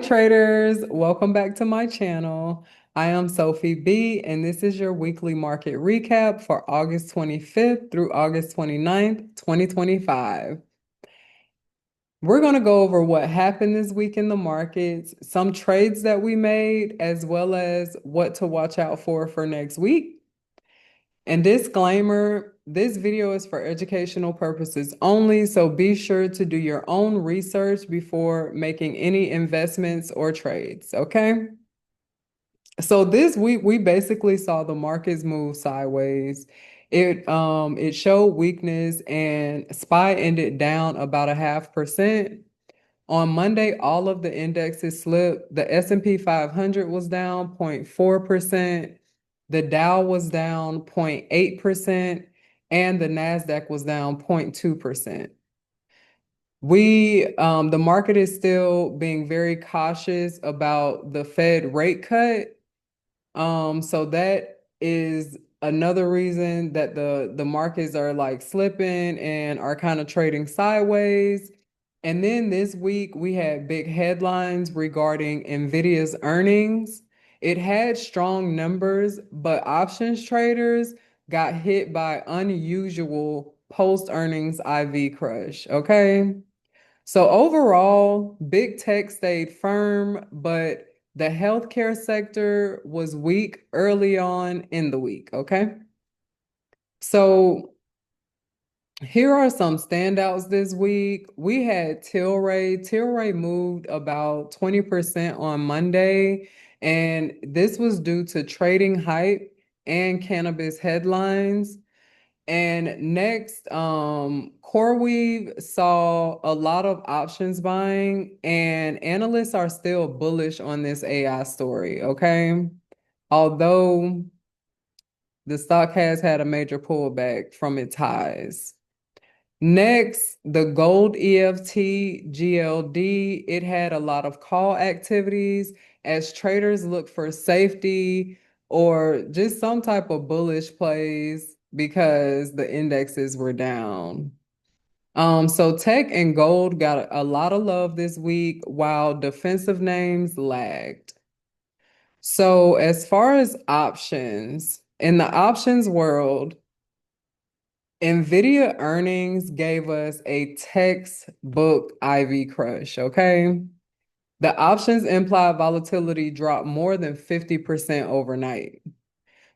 Traders, welcome back to my channel. I am Sophie B, and this is your weekly market recap for August 25th through August 29th, 2025. We're going to go over what happened this week in the markets, some trades that we made, as well as what to watch out for next week. And disclaimer, this video is for educational purposes only, so be sure to do your own research before making any investments or trades, okay? So this week we basically saw the markets move sideways. It showed weakness and SPY ended down about 0.5%. On Monday, all of the indexes slipped. The S&P 500 was down 0.4%. The Dow was down 0.8%, and the NASDAQ was down 0.2%. The market is still being very cautious about the Fed rate cut. So that is another reason that the markets are like slipping and are kind of trading sideways. And then this week we had big headlines regarding NVIDIA's earnings. It had strong numbers, but options traders got hit by unusual post-earnings IV crush, okay? So overall, big tech stayed firm, but the healthcare sector was weak early on in the week, okay? So here are some standouts this week. We had TLRY. TLRY moved about 20% on Monday, and this was due to trading hype and cannabis headlines. And next, CoreWeave saw a lot of options buying, and analysts are still bullish on this AI story, okay? Although the stock has had a major pullback from its highs. Next, the gold EFT GLD, it had a lot of call activities as traders look for safety or just some type of bullish plays because the indexes were down. So tech and gold got a lot of love this week while defensive names lagged. So as far as options, in the options world, NVIDIA earnings gave us a textbook IV crush, okay? The options implied volatility dropped more than 50% overnight,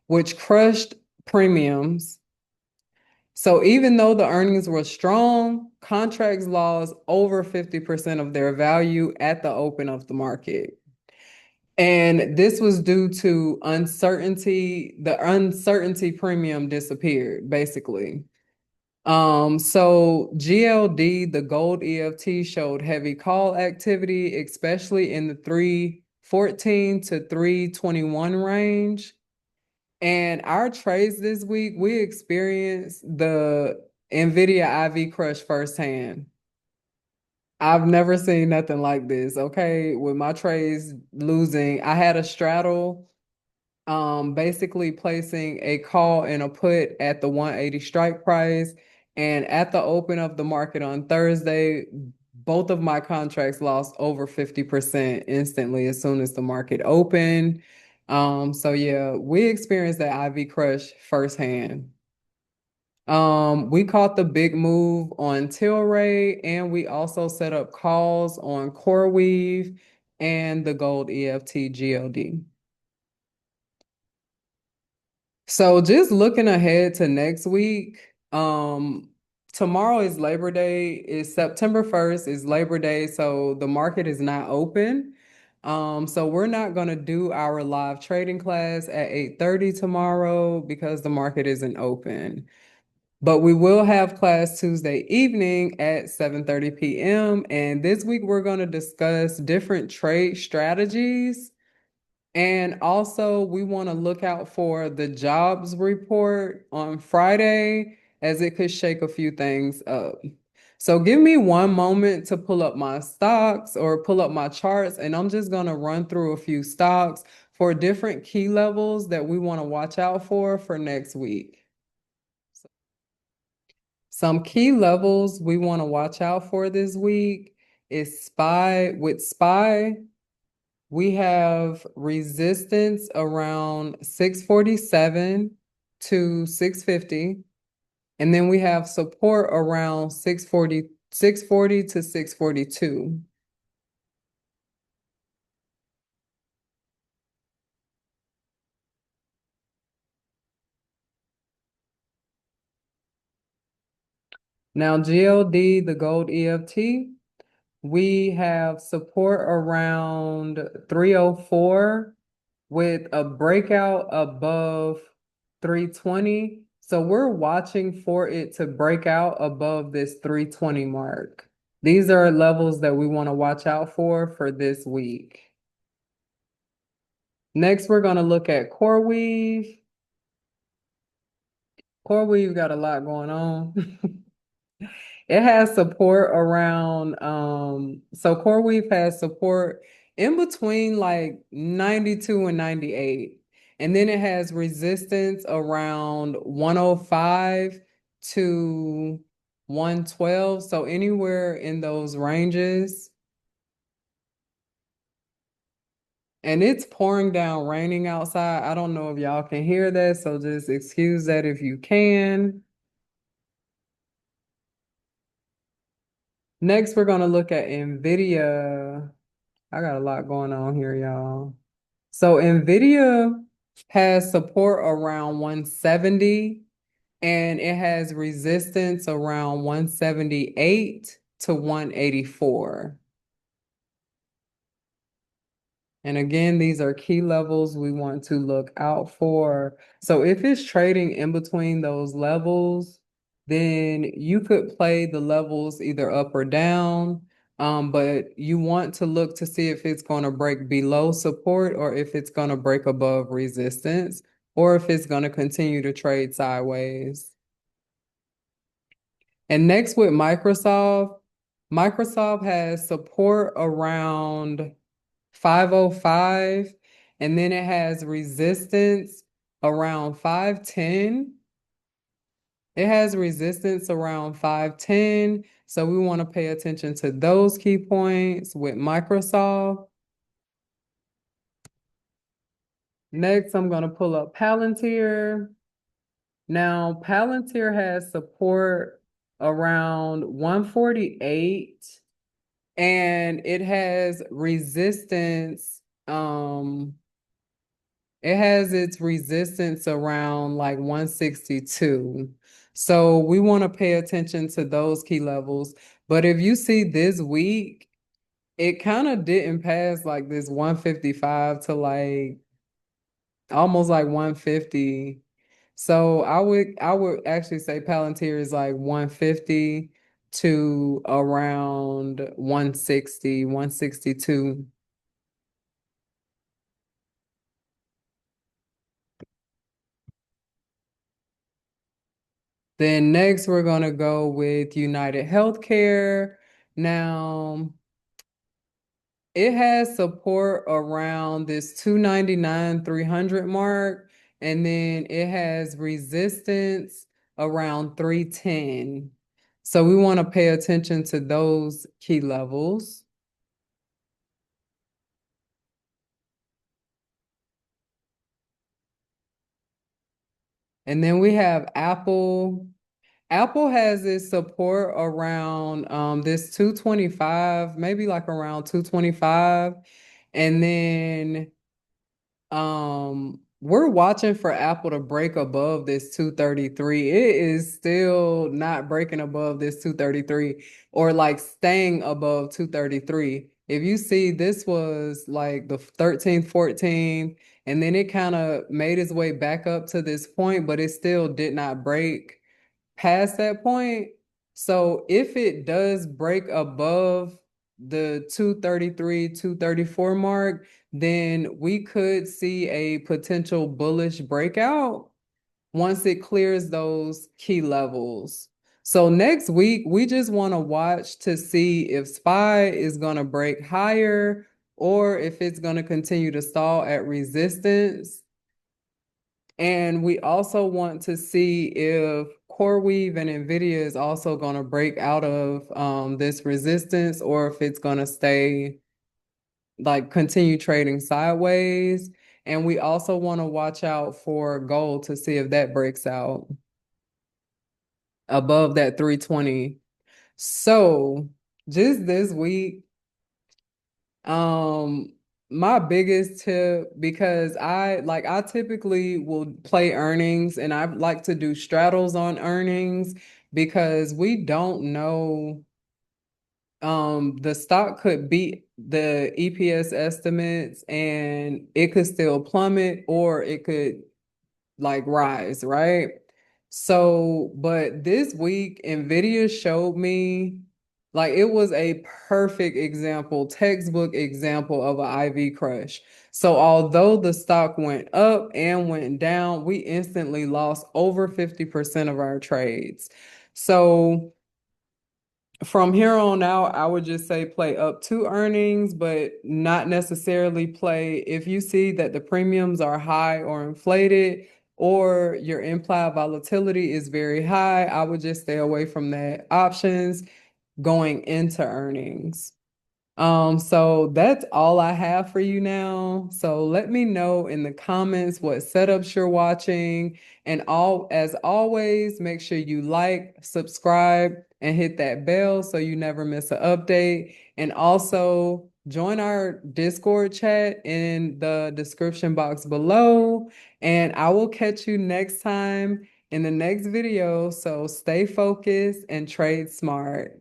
which crushed premiums. So even though the earnings were strong, contracts lost over 50% of their value at the open of the market. And this was due to uncertainty. The uncertainty premium disappeared, basically. So GLD, the gold EFT, showed heavy call activity, especially in the 314 to 321 range. And our trades this week, we experienced the NVIDIA IV crush firsthand. I've never seen nothing like this, okay? With my trades losing, I had a straddle, basically placing a call and a put at the 180 strike price. And at the open of the market on Thursday, both of my contracts lost over 50% instantly as soon as the market opened. So yeah, we experienced that IV crush firsthand. We caught the big move on Tilray, and we also set up calls on CoreWeave and the gold EFT GLD. So just looking ahead to next week, tomorrow is Labor Day, is September 1st is Labor Day, so the market is not open. So we're not gonna do our live trading class at 8:30 tomorrow because the market isn't open. But we will have class Tuesday evening at 7:30 p.m. And this week we're going to discuss different trade strategies. And also, we want to look out for the jobs report on Friday as it could shake a few things up. So give me one moment to pull up my stocks or pull up my charts, and I'm just going to run through a few stocks for different key levels that we want to watch out for next week. Some key levels we want to watch out for this week is SPY. With SPY, We have resistance around 647 to 650. And then we have support around 640 to 642. Now, GLD, the gold EFT, we have support around 304 with a breakout above 320. So we're watching for it to break out above this 320 mark. These are levels that we want to watch out for this week. Next, we're going to look at CoreWeave. CoreWeave got a lot going on. It has support around, so CoreWeave has support in between like 92 and 98. And then it has resistance around 105 to 112. So anywhere in those ranges. And it's pouring down, raining outside. I don't know if y'all can hear that, so just excuse that if you can. Next, we're going to look at NVIDIA. I got a lot going on here, y'all. So NVIDIA has support around 170 and it has resistance around 178 to 184. And again, these are key levels we want to look out for. So if it's trading in between those levels, then you could play the levels either up or down. But you want to look to see if it's going to break below support or if it's going to break above resistance or if it's going to continue to trade sideways. And next with Microsoft, Microsoft has support around 505, and then it has resistance around 510. It has resistance around 510, so we want to pay attention to those key points with Microsoft. Next, I'm going to pull up Palantir. Now, Palantir has support around 148 and it has resistance it has its resistance around like 162. So we want to pay attention to those key levels. But if you see this week, it kind of didn't pass like this 155 to like almost like 150. So I would actually say Palantir is like 150 to around 160, 162. Then next, we're going to go with United Healthcare. Now, it has support around this 299, 300 mark, and then it has resistance around 310. So we want to pay attention to those key levels. And then we have Apple. Apple has its support around this 225, maybe like around 225. And then we're watching for Apple to break above this 233. It is still not breaking above this 233 or like staying above 233. If you see, this was like the 13th, 14th, and then it kind of made its way back up to this point, but it still did not break past that point. So if it does break above the 233, 234 mark, then we could see a potential bullish breakout once it clears those key levels. So next week, we just want to watch to see if SPY is going to break higher or if it's going to continue to stall at resistance. And we also want to see if CoreWeave and NVIDIA is also going to break out of this resistance or if it's going to stay like continue trading sideways. And we also want to watch out for gold to see if that breaks out above that 320. So just this week, um, my biggest tip, because I typically will play earnings and I like to do straddles on earnings because we don't know, the stock could beat the EPS estimates and it could still plummet or it could like rise, right? So, but this week, NVIDIA showed me like it was a perfect example, textbook example of an IV crush. So, although the stock went up and went down, we instantly lost over 50% of our trades. So, from here on out, I would just say play up to earnings, but not necessarily play if you see that the premiums are high or inflated or your implied volatility is very high. I would just stay away from that options going into earnings. So that's all I have for you now. So let me know in the comments what setups you're watching. And as always, make sure you like, subscribe, and hit that bell so you never miss an update. And also join our Discord chat in the description box below. And I will catch you next time in the next video. So stay focused and trade smart.